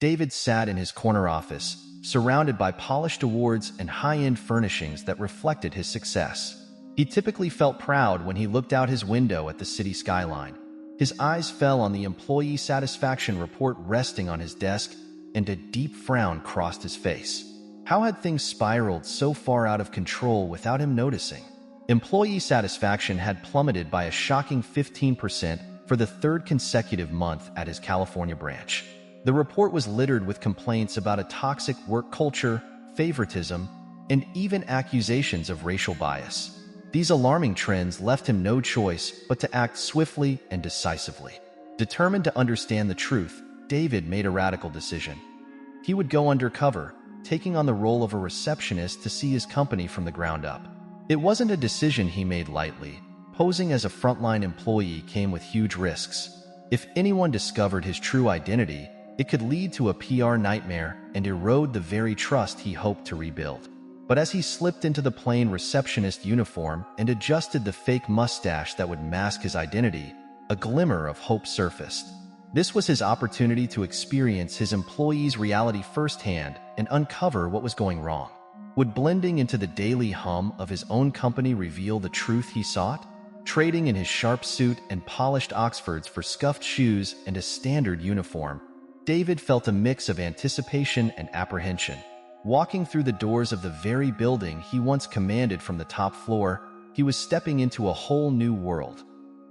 David sat in his corner office, surrounded by polished awards and high-end furnishings that reflected his success. He typically felt proud when he looked out his window at the city skyline. His eyes fell on the employee satisfaction report resting on his desk, and a deep frown crossed his face. How had things spiraled so far out of control without him noticing? Employee satisfaction had plummeted by a shocking 15% for the third consecutive month at his California branch. The report was littered with complaints about a toxic work culture, favoritism, and even accusations of racial bias. These alarming trends left him no choice but to act swiftly and decisively. Determined to understand the truth, David made a radical decision. He would go undercover, taking on the role of a receptionist to see his company from the ground up. It wasn't a decision he made lightly. Posing as a frontline employee came with huge risks. If anyone discovered his true identity, it could lead to a PR nightmare and erode the very trust he hoped to rebuild. But as he slipped into the plain receptionist uniform and adjusted the fake mustache that would mask his identity, a glimmer of hope surfaced. This was his opportunity to experience his employees' reality firsthand and uncover what was going wrong. Would blending into the daily hum of his own company reveal the truth he sought? Trading in his sharp suit and polished Oxfords for scuffed shoes and a standard uniform, David felt a mix of anticipation and apprehension. Walking through the doors of the very building he once commanded from the top floor, he was stepping into a whole new world.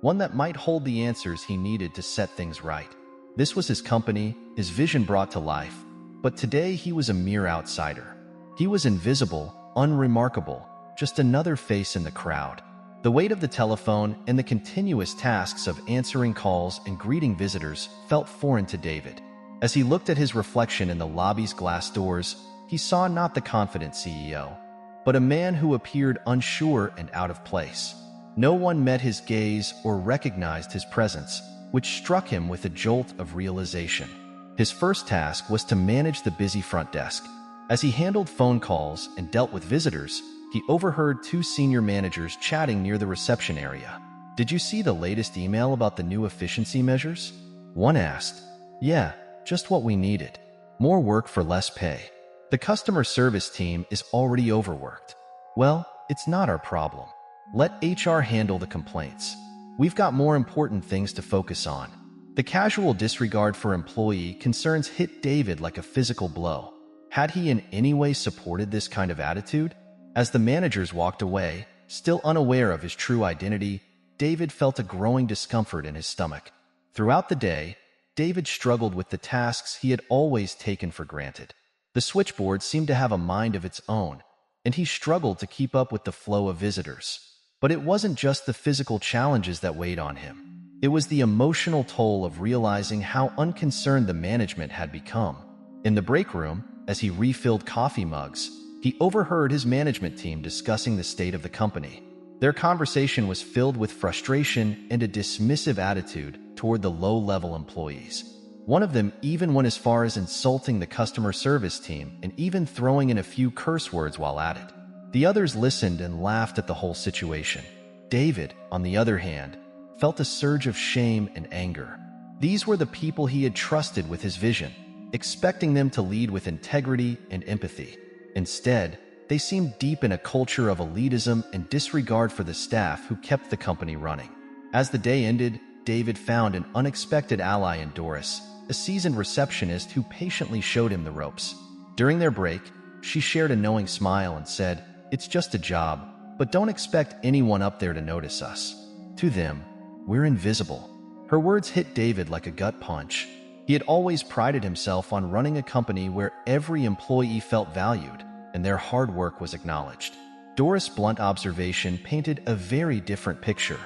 One that might hold the answers he needed to set things right. This was his company, his vision brought to life. But today he was a mere outsider. He was invisible, unremarkable, just another face in the crowd. The weight of the telephone and the continuous tasks of answering calls and greeting visitors felt foreign to David. As he looked at his reflection in the lobby's glass doors, he saw not the confident CEO, but a man who appeared unsure and out of place. No one met his gaze or recognized his presence, which struck him with a jolt of realization. His first task was to manage the busy front desk. As he handled phone calls and dealt with visitors, he overheard two senior managers chatting near the reception area. "Did you see the latest email about the new efficiency measures?" One asked. "Yeah, just what we needed. More work for less pay. The customer service team is already overworked." "Well, it's not our problem. Let HR handle the complaints. We've got more important things to focus on." The casual disregard for employee concerns hit David like a physical blow. Had he in any way supported this kind of attitude? As the managers walked away, still unaware of his true identity, David felt a growing discomfort in his stomach. Throughout the day, David struggled with the tasks he had always taken for granted. The switchboard seemed to have a mind of its own, and he struggled to keep up with the flow of visitors. But it wasn't just the physical challenges that weighed on him. It was the emotional toll of realizing how unconcerned the management had become. In the break room, as he refilled coffee mugs, he overheard his management team discussing the state of the company. Their conversation was filled with frustration and a dismissive attitude toward the low-level employees. One of them even went as far as insulting the customer service team and even throwing in a few curse words while at it. The others listened and laughed at the whole situation. David, on the other hand, felt a surge of shame and anger. These were the people he had trusted with his vision, expecting them to lead with integrity and empathy. Instead, they seemed deep in a culture of elitism and disregard for the staff who kept the company running. As the day ended, David found an unexpected ally in Doris, a seasoned receptionist who patiently showed him the ropes. During their break, she shared a knowing smile and said, "It's just a job, but don't expect anyone up there to notice us. To them, we're invisible." Her words hit David like a gut punch. He had always prided himself on running a company where every employee felt valued and their hard work was acknowledged. Doris' blunt observation painted a very different picture.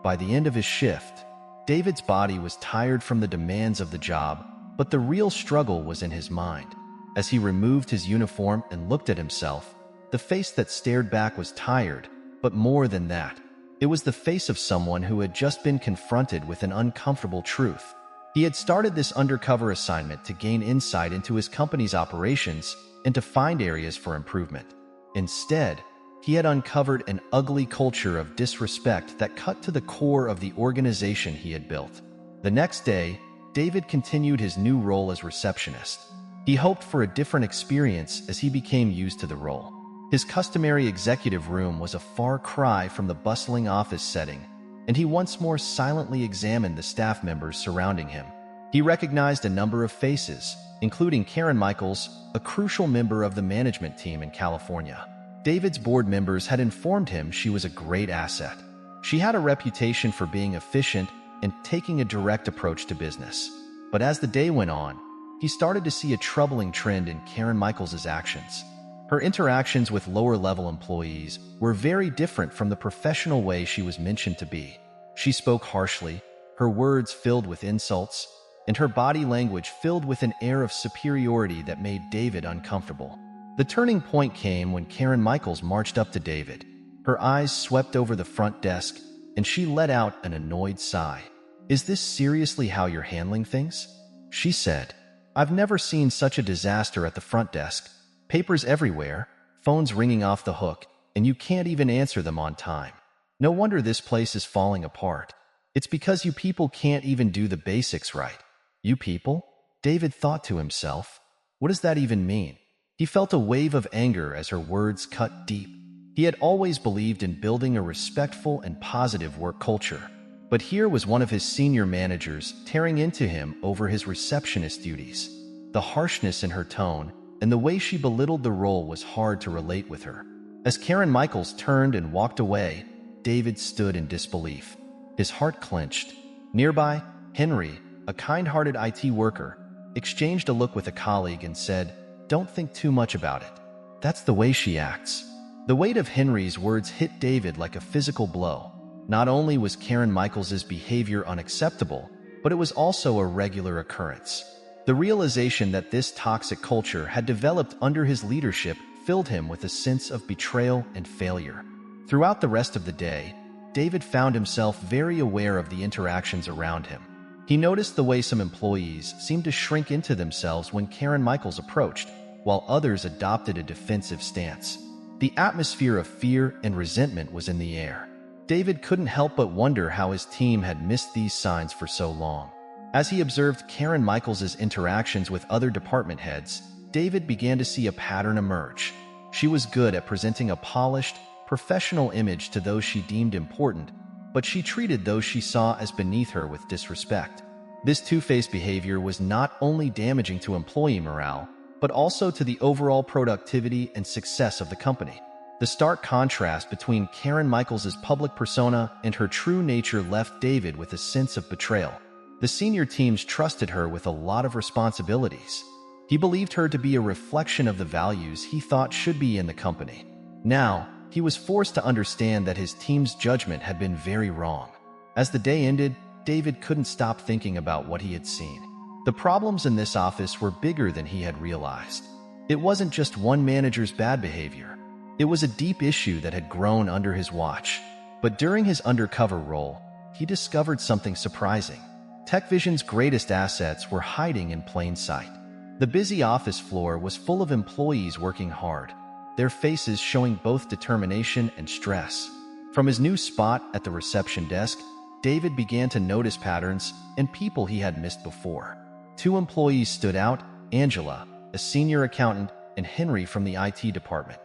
By the end of his shift, David's body was tired from the demands of the job, but the real struggle was in his mind. As he removed his uniform and looked at himself, the face that stared back was tired, but more than that, it was the face of someone who had just been confronted with an uncomfortable truth. He had started this undercover assignment to gain insight into his company's operations and to find areas for improvement. Instead, he had uncovered an ugly culture of disrespect that cut to the core of the organization he had built. The next day, David continued his new role as receptionist. He hoped for a different experience as he became used to the role. His customary executive room was a far cry from the bustling office setting, and he once more silently examined the staff members surrounding him. He recognized a number of faces, including Karen Michaels, a crucial member of the management team in California. David's board members had informed him she was a great asset. She had a reputation for being efficient and taking a direct approach to business. But as the day went on, he started to see a troubling trend in Karen Michaels' actions. Her interactions with lower-level employees were very different from the professional way she was mentioned to be. She spoke harshly, her words filled with insults, and her body language filled with an air of superiority that made David uncomfortable. The turning point came when Karen Michaels marched up to David. Her eyes swept over the front desk, and she let out an annoyed sigh. "Is this seriously how you're handling things?" she said. "I've never seen such a disaster at the front desk. Papers everywhere, phones ringing off the hook, and you can't even answer them on time. No wonder this place is falling apart. It's because you people can't even do the basics right." "You people?" David thought to himself. What does that even mean? He felt a wave of anger as her words cut deep. He had always believed in building a respectful and positive work culture. But here was one of his senior managers tearing into him over his receptionist duties. The harshness in her tone and the way she belittled the role was hard to relate with her. As Karen Michaels turned and walked away, David stood in disbelief. His heart clenched. Nearby, Henry, a kind-hearted IT worker, exchanged a look with a colleague and said, "Don't think too much about it. That's the way she acts." The weight of Henry's words hit David like a physical blow. Not only was Karen Michaels' behavior unacceptable, but it was also a regular occurrence. The realization that this toxic culture had developed under his leadership filled him with a sense of betrayal and failure. Throughout the rest of the day, David found himself very aware of the interactions around him. He noticed the way some employees seemed to shrink into themselves when Karen Michaels approached, while others adopted a defensive stance. The atmosphere of fear and resentment was in the air. David couldn't help but wonder how his team had missed these signs for so long. As he observed Karen Michaels' interactions with other department heads, David began to see a pattern emerge. She was good at presenting a polished, professional image to those she deemed important, but she treated those she saw as beneath her with disrespect. This two-faced behavior was not only damaging to employee morale, but also to the overall productivity and success of the company. The stark contrast between Karen Michaels' public persona and her true nature left David with a sense of betrayal. The senior teams trusted her with a lot of responsibilities. He believed her to be a reflection of the values he thought should be in the company. Now, he was forced to understand that his team's judgment had been very wrong. As the day ended, David couldn't stop thinking about what he had seen. The problems in this office were bigger than he had realized. It wasn't just one manager's bad behavior. It was a deep issue that had grown under his watch. But during his undercover role, he discovered something surprising. TechVision's greatest assets were hiding in plain sight. The busy office floor was full of employees working hard, their faces showing both determination and stress. From his new spot at the reception desk, David began to notice patterns and people he had missed before. Two employees stood out, Angela, a senior accountant, and Henry from the IT department.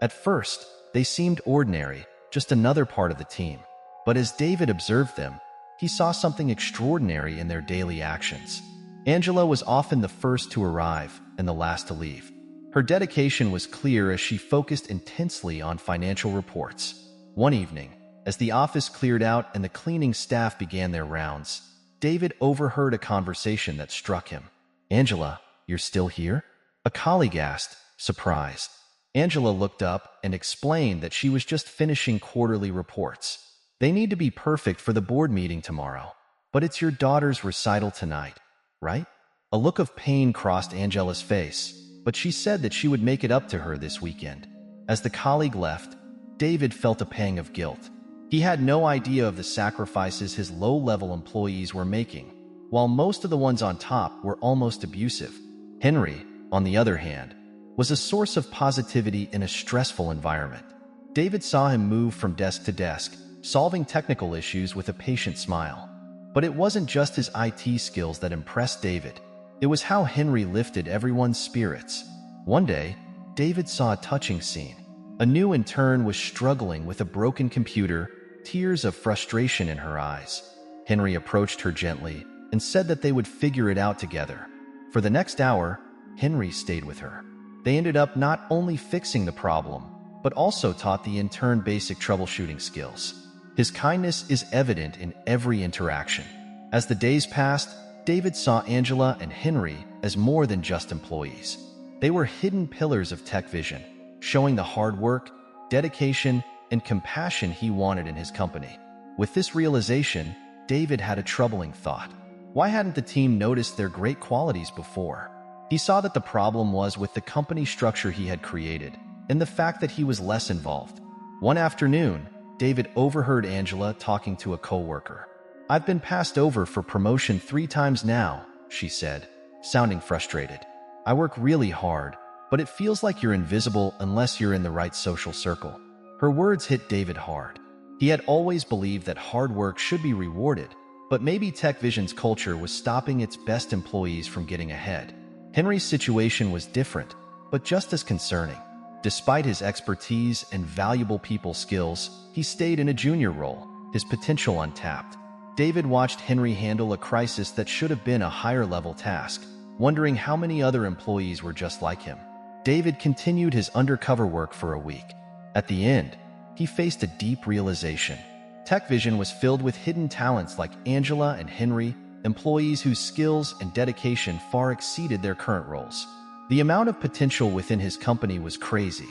At first, they seemed ordinary, just another part of the team. But as David observed them, he saw something extraordinary in their daily actions. Angela was often the first to arrive and the last to leave. Her dedication was clear as she focused intensely on financial reports. One evening, as the office cleared out and the cleaning staff began their rounds, David overheard a conversation that struck him. "Angela, you're still here?" a colleague asked, surprised. Angela looked up and explained that she was just finishing quarterly reports. "They need to be perfect for the board meeting tomorrow. But it's your daughter's recital tonight, right?" A look of pain crossed Angela's face, but she said that she would make it up to her this weekend. As the colleague left, David felt a pang of guilt. He had no idea of the sacrifices his low-level employees were making, while most of the ones on top were almost abusive. Henry, on the other hand, was a source of positivity in a stressful environment. David saw him move from desk to desk, solving technical issues with a patient smile. But it wasn't just his IT skills that impressed David. It was how Henry lifted everyone's spirits. One day, David saw a touching scene. A new intern was struggling with a broken computer, tears of frustration in her eyes. Henry approached her gently and said that they would figure it out together. For the next hour, Henry stayed with her. They ended up not only fixing the problem, but also taught the intern basic troubleshooting skills. His kindness is evident in every interaction. As the days passed, David saw Angela and Henry as more than just employees. They were hidden pillars of tech vision, showing the hard work, dedication, and compassion he wanted in his company. With this realization, David had a troubling thought. Why hadn't the team noticed their great qualities before? He saw that the problem was with the company structure he had created, and the fact that he was less involved. One afternoon, David overheard Angela talking to a coworker. "I've been passed over for promotion 3 times now," she said, sounding frustrated. "I work really hard, but it feels like you're invisible unless you're in the right social circle." Her words hit David hard. He had always believed that hard work should be rewarded, but maybe TechVision's culture was stopping its best employees from getting ahead. Henry's situation was different, but just as concerning. Despite his expertise and valuable people skills, he stayed in a junior role, his potential untapped. David watched Henry handle a crisis that should have been a higher-level task, wondering how many other employees were just like him. David continued his undercover work for a week. At the end, he faced a deep realization. TechVision was filled with hidden talents like Angela and Henry, employees whose skills and dedication far exceeded their current roles. The amount of potential within his company was crazy.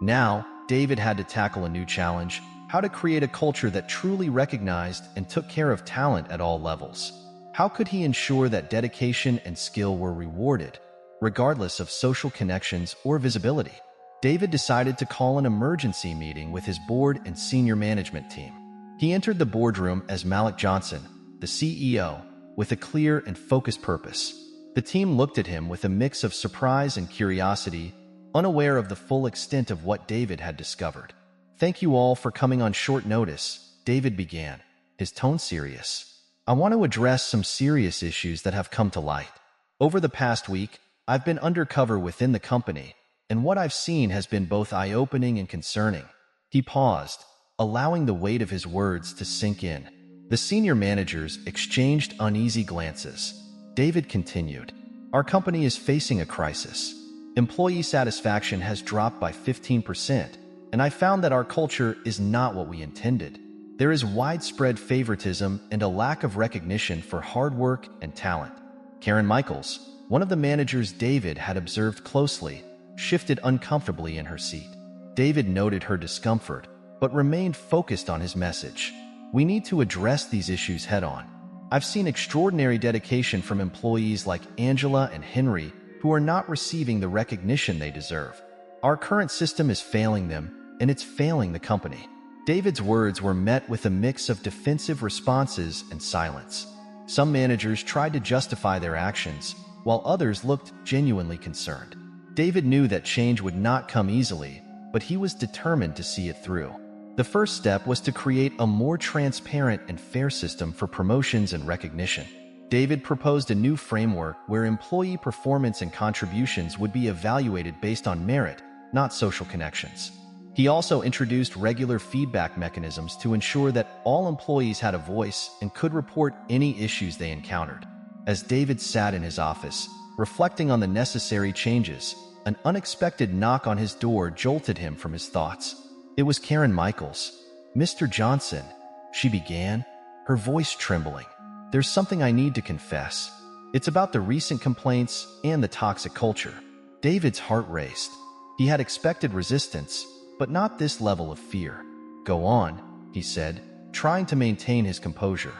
Now, David had to tackle a new challenge: how to create a culture that truly recognized and took care of talent at all levels. How could he ensure that dedication and skill were rewarded, regardless of social connections or visibility? David decided to call an emergency meeting with his board and senior management team. He entered the boardroom as Malik Johnson, the CEO, with a clear and focused purpose. The team looked at him with a mix of surprise and curiosity, unaware of the full extent of what David had discovered. "Thank you all for coming on short notice," David began, his tone serious. "I want to address some serious issues that have come to light. Over the past week, I've been undercover within the company, and what I've seen has been both eye-opening and concerning." He paused, allowing the weight of his words to sink in. The senior managers exchanged uneasy glances. David continued, "Our company is facing a crisis. Employee satisfaction has dropped by 15%, and I found that our culture is not what we intended. There is widespread favoritism and a lack of recognition for hard work and talent." Karen Michaels, one of the managers David had observed closely, shifted uncomfortably in her seat. David noted her discomfort, but remained focused on his message. "We need to address these issues head-on. I've seen extraordinary dedication from employees like Angela and Henry who are not receiving the recognition they deserve. Our current system is failing them, and it's failing the company." David's words were met with a mix of defensive responses and silence. Some managers tried to justify their actions, while others looked genuinely concerned. David knew that change would not come easily, but he was determined to see it through. The first step was to create a more transparent and fair system for promotions and recognition. David proposed a new framework where employee performance and contributions would be evaluated based on merit, not social connections. He also introduced regular feedback mechanisms to ensure that all employees had a voice and could report any issues they encountered. As David sat in his office, reflecting on the necessary changes, an unexpected knock on his door jolted him from his thoughts. It was Karen Michaels. "Mr. Johnson," she began, her voice trembling. "There's something I need to confess. It's about the recent complaints and the toxic culture." David's heart raced. He had expected resistance, but not this level of fear. "Go on," he said, trying to maintain his composure.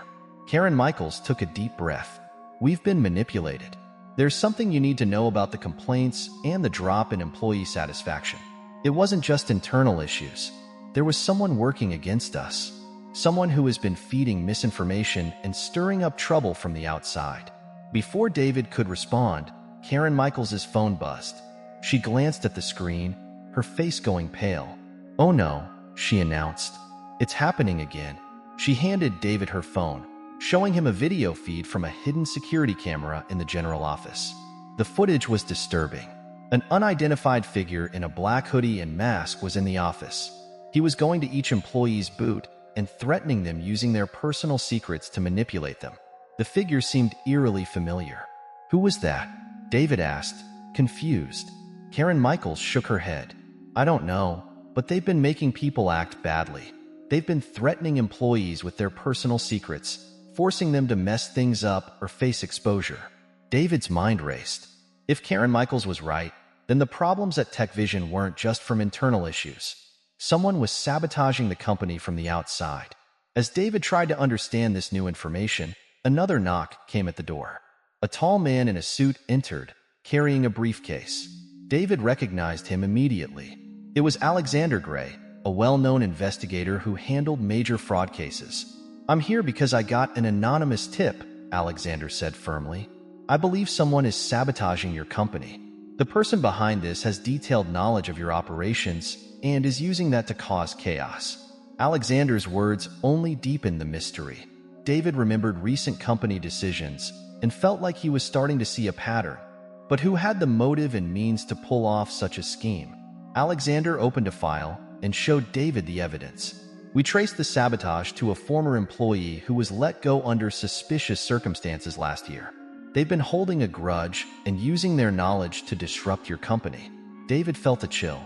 Karen Michaels took a deep breath. "We've been manipulated. There's something you need to know about the complaints and the drop in employee satisfaction. It wasn't just internal issues. There was someone working against us. Someone who has been feeding misinformation and stirring up trouble from the outside." Before David could respond, Karen Michaels' phone buzzed. She glanced at the screen, her face going pale. "Oh no," she announced. "It's happening again." She handed David her phone. showing him a video feed from a hidden security camera in the general office. The footage was disturbing. An unidentified figure in a black hoodie and mask was in the office. He was going to each employee's boot and threatening them using their personal secrets to manipulate them. The figure seemed eerily familiar. "Who was that?" David asked, confused. Karen Michaels shook her head. "I don't know, but they've been making people act badly. They've been threatening employees with their personal secrets, forcing them to mess things up or face exposure." David's mind raced. If Karen Michaels was right, then the problems at TechVision weren't just from internal issues. Someone was sabotaging the company from the outside. As David tried to understand this new information, another knock came at the door. A tall man in a suit entered, carrying a briefcase. David recognized him immediately. It was Alexander Gray, a well-known investigator who handled major fraud cases. "I'm here because I got an anonymous tip," Alexander said firmly. "I believe someone is sabotaging your company. The person behind this has detailed knowledge of your operations and is using that to cause chaos." Alexander's words only deepened the mystery. David remembered recent company decisions and felt like he was starting to see a pattern. But who had the motive and means to pull off such a scheme? Alexander opened a file and showed David the evidence. "We traced the sabotage to a former employee who was let go under suspicious circumstances last year. They've been holding a grudge and using their knowledge to disrupt your company." David felt a chill.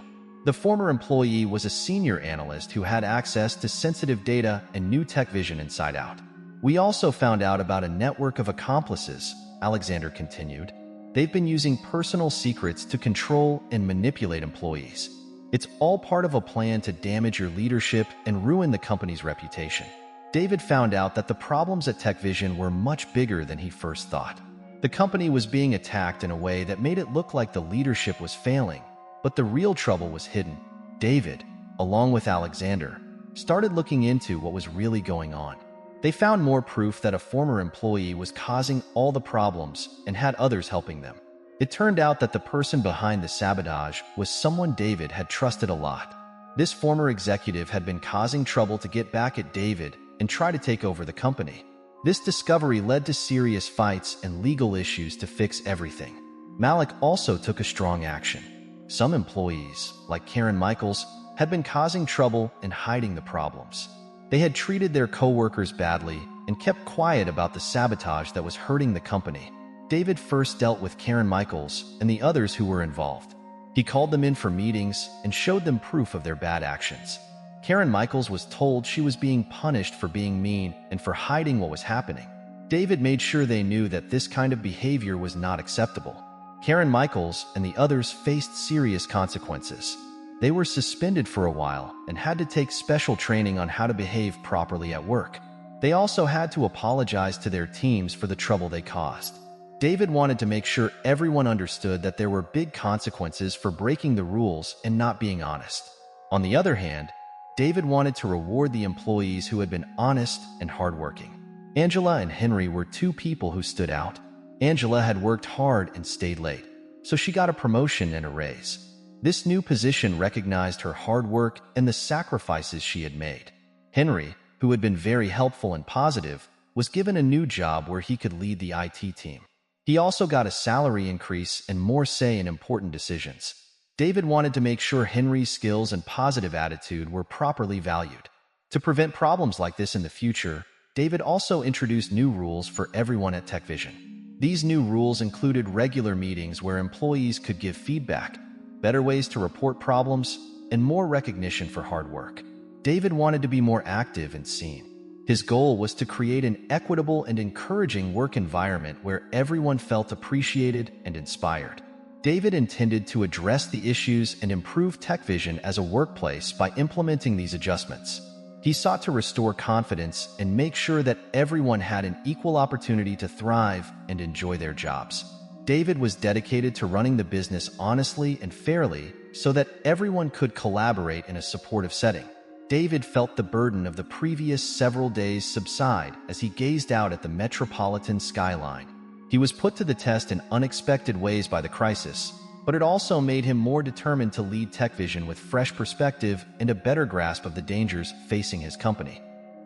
The former employee was a senior analyst who had access to sensitive data and knew TechVision inside out. "We also found out about a network of accomplices," Alexander continued. "They've been using personal secrets to control and manipulate employees. It's all part of a plan to damage your leadership and ruin the company's reputation." David found out that the problems at TechVision were much bigger than he first thought. The company was being attacked in a way that made it look like the leadership was failing, but the real trouble was hidden. David, along with Alexander, started looking into what was really going on. They found more proof that a former employee was causing all the problems and had others helping them. It turned out that the person behind the sabotage was someone David had trusted a lot. This former executive had been causing trouble to get back at David and try to take over the company. This discovery led to serious fights and legal issues to fix everything. Malik also took a strong action. Some employees, like Karen Michaels, had been causing trouble and hiding the problems. They had treated their co-workers badly and kept quiet about the sabotage that was hurting the company. David first dealt with Karen Michaels and the others who were involved. He called them in for meetings and showed them proof of their bad actions. Karen Michaels was told she was being punished for being mean and for hiding what was happening. David made sure they knew that this kind of behavior was not acceptable. Karen Michaels and the others faced serious consequences. They were suspended for a while and had to take special training on how to behave properly at work. They also had to apologize to their teams for the trouble they caused. David wanted to make sure everyone understood that there were big consequences for breaking the rules and not being honest. On the other hand, David wanted to reward the employees who had been honest and hardworking. Angela and Henry were two people who stood out. Angela had worked hard and stayed late, so she got a promotion and a raise. This new position recognized her hard work and the sacrifices she had made. Henry, who had been very helpful and positive, was given a new job where he could lead the IT team. He also got a salary increase and more say in important decisions. David wanted to make sure Henry's skills and positive attitude were properly valued. To prevent problems like this in the future, David also introduced new rules for everyone at TechVision. These new rules included regular meetings where employees could give feedback, better ways to report problems, and more recognition for hard work. David wanted to be more active and seen. His goal was to create an equitable and encouraging work environment where everyone felt appreciated and inspired. David intended to address the issues and improve TechVision as a workplace by implementing these adjustments. He sought to restore confidence and make sure that everyone had an equal opportunity to thrive and enjoy their jobs. David was dedicated to running the business honestly and fairly so that everyone could collaborate in a supportive setting. David felt the burden of the previous several days subside as he gazed out at the metropolitan skyline. He was put to the test in unexpected ways by the crisis, but it also made him more determined to lead TechVision with fresh perspective and a better grasp of the dangers facing his company.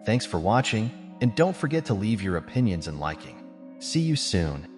Thanks for watching. and don't forget to leave your opinions and liking. See you soon.